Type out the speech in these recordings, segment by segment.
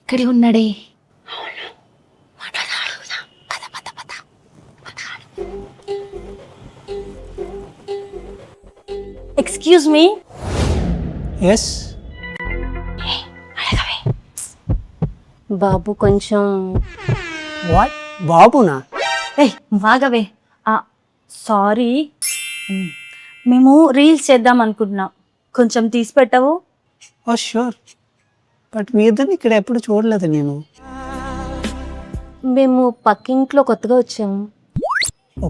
ఇక్కడే ఉన్నాడే. Excuse me. Yes. బాబు కొంచెం. వాట్? బాబునా? వాగవే. సారీ, మేము రీల్స్ చేద్దాం అనుకుంటున్నాం, కొంచెం తీసి పెట్టవు? ఓ షూర్, బట్ మీ ఇద్దరిని ఇక్కడ ఎప్పుడు చూడలేదు నేను. మేము పక్కింట్లో కొత్తగా వచ్చాము.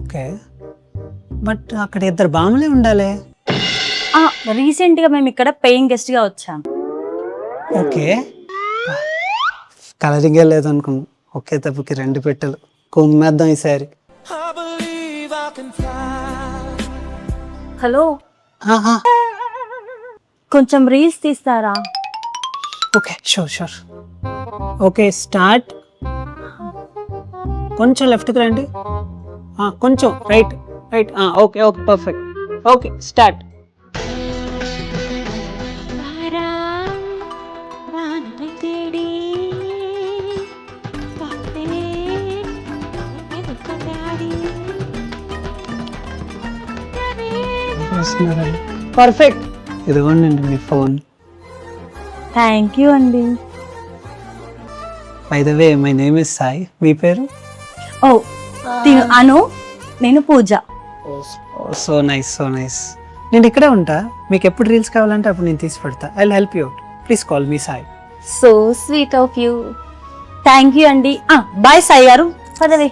ఓకే, బట్ అక్కడ ఇద్దరు బాములే ఉండాలి. రీసెంట్గా మేము ఇక్కడ పేయింగ్ గెస్ట్గా వచ్చాము. ఓకే, కలరింగే లేదనుకున్నాం. ఒకే తప్పుకి రెండు పెట్టెలు. కొమ్మేద్దాం ఈసారి. హలో, కొంచెం రీల్స్ తీస్తారా? Okay, sure sure. Okay, start. కొంచెం లెఫ్ట్కి రండి, కొంచెం right right. Okay okay, perfect. Okay, start. Perfect. ఇదిగోండి మీ ఫోన్. థ్యాంక్ యూ అండి. By the way, my name is Sai. మీ పేరు? ఓ, అను. నేను Pooja. So nice, so nice. నేను ఇక్కడే ఉంటా. మీకు ఎప్పుడు రీల్స్ కావాలంటే అప్పుడు నేను తీసి పెడతా. I will help you out. Please call me Sai. So sweet of you. Thank you అండి. బాయ్ సాయి గారు. పదవే.